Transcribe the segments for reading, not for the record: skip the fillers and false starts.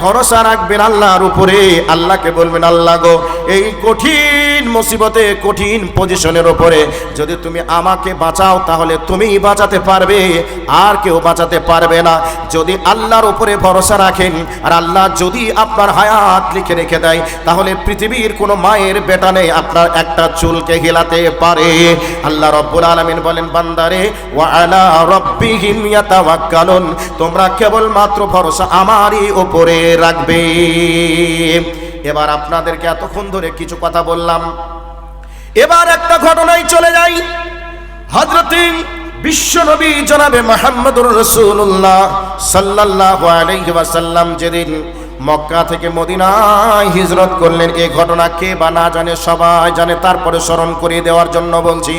ভরসা রাখবেন আল্লাহর উপরে। আল্লাহকে বলবেন, আল্লাহ গো, এই কঠিন মুসিবতে, কঠিন পজিশনের উপরে যদি তুমি আমাকে বাঁচাও তাহলে তুমিই বাঁচাতে পারবে, আর কেউ বাঁচাতে পারবে না। যদি আল্লাহর উপরে ভরসা রাখেন আর আল্লাহ যদি আপনার হায়াত লিখে রেখে দেয়, তাহলে পৃথিবীর কোনো মায়ের বেটা নেই আপনার একটা চুলকে হিলাতে পারে। আল্লাহ রাব্বুল আলামিন বলেন, বান্দারে ওয়া আলা রাব্বিহিম ইয়াতাওয়াক্কালুন, তোমরা কেবলমাত্র ভরসা আমারই উপরে রাখবে। এবার আপনাদেরকে এতক্ষণ ধরে কিছু কথা বললাম, এবার একটা ঘটনায় চলে যাই। হযরত বিশ্বনবী জনাবে মুহাম্মদুর রাসূলুল্লাহ সাল্লাল্লাহু আলাইহি ওয়াসাল্লাম যেদিন মক্কা থেকে মদিনায় হিজরত করলেন, এই ঘটনা কে বা না জানে, সবাই জানে, তারপরে স্মরণ করিয়ে দেওয়ার জন্য বলছি।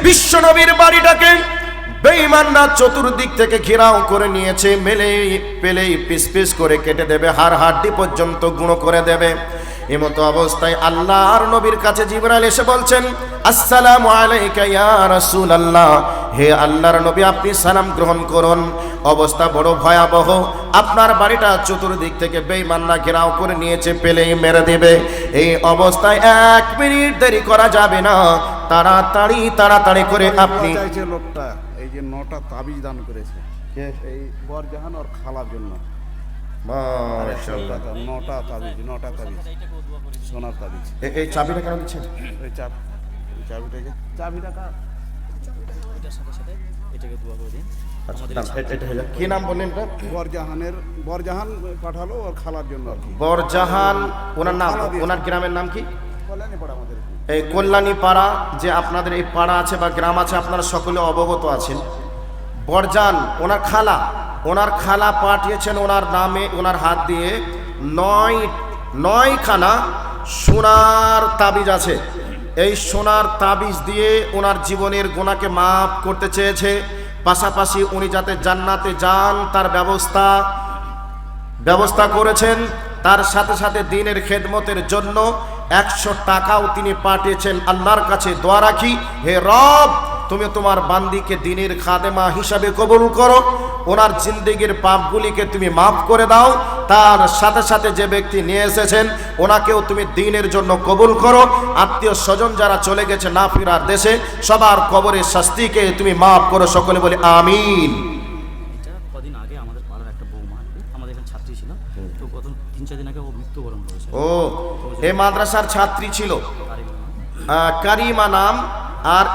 বিশ্বনবীর বাড়িটাকে বেঈমানরা চতুর্দিক থেকে ঘেরাও করে নিয়েছে, পেলেই পিস পিস করে কেটে দেবে, হাড় হাড্ডি পর্যন্ত গুঁড়ো করে দেবে। এমতো অবস্থায় আল্লাহর নবীর কাছে জিবরাইল এসে বলছেন, আসসালামু আলাইকা ইয়া রাসূলুল্লাহ, হে আল্লাহর নবী আপনি সালাম গ্রহণ করুন। অবস্থা বড় ভয়াবহ, আপনার বাড়িটা চতুর্দিক থেকে বেঈমানরা ঘেরাও করে নিয়েছে, পেলেই মেরে দেবে। এই অবস্থায় 1 মিনিট দেরি করা যাবে না, তাড়াতাড়ি করে আপনি। লোকটা এই যে 9টা তাবিজ দান করেছে, এই বরজাহান ওর খালার জন্য। মাশাআল্লাহ, 9টা তাবিজ সোনার তাবিজ। এই চাবিটা কেন দিচ্ছেন? এই চাবিটা কার? কি নাম বললেন? বরজাহান পাঠালো ওর খালার জন্য আর কি। বরজাহান ওনার নাম, ওনার গ্রামের নাম কি? এই কল্যাণী পাড়া যে আপনাদের এই পাড়া আছে বা গ্রাম আছে, আপনারা সকলে অবগত আছেন। বরজান ওনার খালা পাঠিয়েছেন ওনার নামে, ওনার হাত দিয়ে 9খানা সোনার তাবিজ আছে। এই সোনার তাবিজ দিয়ে ওনার জীবনের গুনাহকে মাফ করতে চেয়েছে, পাশাপাশি উনি যাতে জান্নাতে যান তার ব্যবস্থা করেছেন। তার সাথে সাথে দ্বীনের খেদমতের জন্য 100 টাকাও তিনি পাঠিয়েছেন। আল্লাহর কাছে দোয়া রাখি, হে রব, তুমি তোমার বান্দিকে দ্বীনের খাদেমা হিসাবে কবুল করো, ওনার জিন্দেগির পাপগুলিকে তুমি মাফ করে দাও। তার সাথে সাথে যে ব্যক্তি নিয়ে এসেছেন ওনাকেও তুমি দ্বীনের জন্য কবুল করো। আত্মীয় স্বজন যারা চলে গেছে না ফিরার দেশে, সবার কবরের শাস্তিকে তুমি মাফ করো। সকলে বলি আমিন। কদিন আগে আমাদের পাড়ার একটা বৌমা, আমাদের এখানে ছাত্রী ছিল, তো গত 3-4 দিন আগে ও মৃত্যুবরণ করেছে। ও, এই মাদ্রাসার ছাত্রী ছিল, কারিমা নাম, আর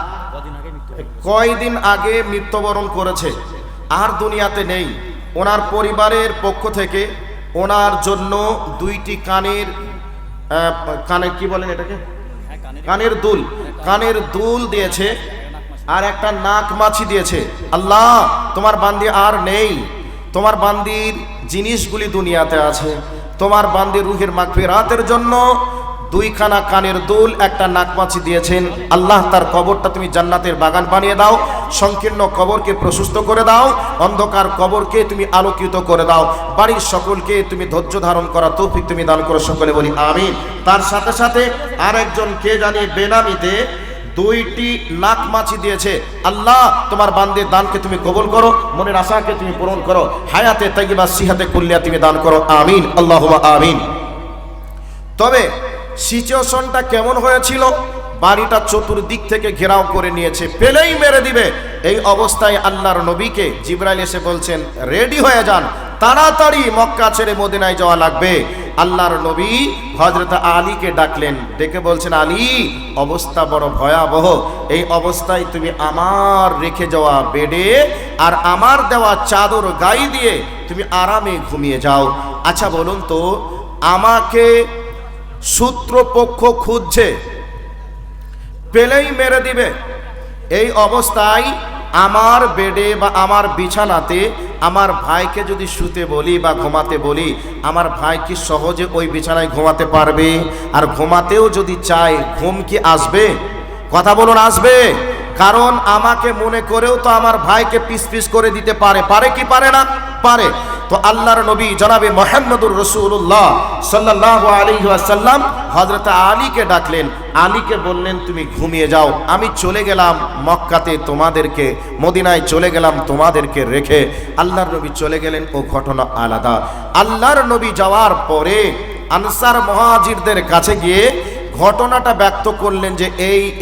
কয়দিন আগে মৃত্যুবরণ করেছে, আর দুনিয়াতে নেই। ওনার পরিবারের পক্ষ থেকে ওনার জন্য 2টি কানের কি বলেন এটাকে, কানের দুল দিয়েছে, আর একটা নাক মাছি দিয়েছে। আল্লাহ, তোমার বান্দি আর নেই, তোমার বান্দির জিনিসগুলি দুনিয়াতে আছে, তোমার বান্দির রুহের মাগফিরাতের জন্য 2খানা কানের দুল, একটা নাকমাছি দিয়েছেন। আল্লাহ, তার কবরটা তুমি জান্নাতের বাগান বানিয়ে দাও, সংকীর্ণ কবরকে প্রশস্ত করে দাও, অন্ধকার কবরকে তুমি আলোকিত করে দাও, বাড়ির সকলকে তুমি ধৈর্য ধারণ করা তৌফিক তুমি দান করো। সকলে বলি আমিন। তার সাথে সাথে আরেকজন কে জানি বেনামিতে 2টি নাকমাছি দিয়েছে। আল্লাহ, তোমার বান্দির দানকে তুমি কবুল করো, মনের আশাকে তুমি পূরণ করো, হায়াতে তাইয়্যিবা সিহাতে কুল্লিয়া তুমি দান করো। আমিন, আল্লাহুম্মা আমিন। তবে সিচুয়েশনটা কেমন হয়েছিল? বাড়িটা চতুর্দিক থেকে ঘেরাও করে নিয়েছে, পেলেই মেরে দিবে। এই অবস্থায় আল্লাহর নবীকে জিবরাইল এসে বলছেন, রেডি হয়ে যান, তাড়াতাড়ি মক্কা ছেড়ে মদিনায় যাওয়া লাগবে। আল্লাহর নবী হযরত আলীকে ডাকলেন, ডেকে বলছেন, আলী, অবস্থা বড় ভয়াবহ, এই অবস্থায় তুমি আমার রেখে যাওয়া বেডে আর আমার দেওয়া চাদর গায়ে দিয়ে তুমি আরামে ঘুমিয়ে যাও। আচ্ছা বলুন তো, আমাকে শত্রুপক্ষ খুঁজছে, পেলেই মেরে দিবে, এই অবস্থায় আমার বেডে বা আমার বিছানাতে আমার ভাইকে যদি শুতে বলি বা ঘুমাতে বলি, আমার ভাই কি সহজে ওই বিছানায় ঘুমাতে পারবে? আর ঘুমাতেও যদি চায়, ঘুম কি আসবে? কথা বলুন, আসবে? কারণ আমাকে মনে করেও তো আমার ভাইকে পিস পিস করে দিতে পারে কি পারে না? পারে। তো আল্লাহর নবী জনাবে মুহাম্মদুর রাসূলুল্লাহ সাল্লাল্লাহু আলাইহি ওয়াসাল্লাম হযরত আলীকে ডাকলেন, আলীকে বললেন তুমি ঘুমিয়ে যাও, আমি চলে গেলাম মক্কাতে তোমাদেরকে, মদিনায় চলে গেলাম তোমাদেরকে রেখে। আল্লাহর নবী চলে গেলেন, ও ঘটনা আলাদা। আল্লাহর নবী যাওয়ার পরে আনসার মুহাজিরদের কাছে গিয়ে ঘটনাটা ব্যক্ত করলেন যে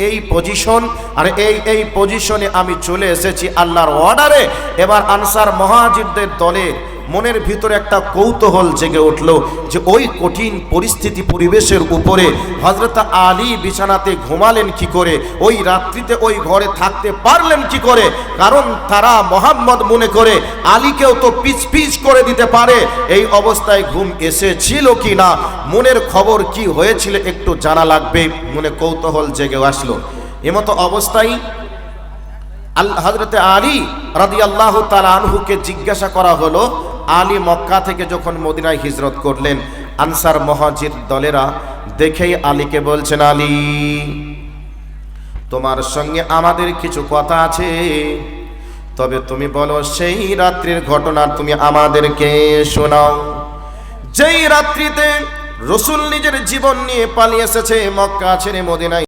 এই পজিশন আর এই পজিশনে আমি চলে এসেছি আল্লাহর অর্ডারে। এবার আনসার মুহাজিরদের দলের মনের ভিতরে একটা কৌতূহল জেগে উঠল যে ওই কঠিন পরিস্থিতি পরিবেশের উপরে হযরত আলী বিছানাতে ঘুমালেন কি করে, ওই রাত্রিতে ওই ঘরে থাকতে পারলেন কি করে, কারণ তারা মোহাম্মদ মনে করে আলীকেও তো পিচ পিচ করে দিতে পারে। এই অবস্থায় ঘুম এসেছিল কি না, মনের খবর কি হয়েছিল একটু জানা লাগবে, মনে কৌতূহল জেগে আসলো। এমতো অবস্থায় হযরতে আলী রাদিয়াল্লাহু তাআলা আনহুকে জিজ্ঞাসা করা হলো, আলী মক্কা থেকে যখন মদিনায় হিজরত করলেন, আনসার মুহাজির দলেরা দেখেই আলীকে বলছেন, আলী তোমার সঙ্গে আমাদের কিছু কথা আছে, তবে তুমি বলো সেই রাত্রির ঘটনা তুমি আমাদেরকে শোনাও, যেই রাত্রিতে রাসূল নিজের জীবন নিয়ে পালিয়ে এসেছে মক্কা ছেড়ে মদিনায়।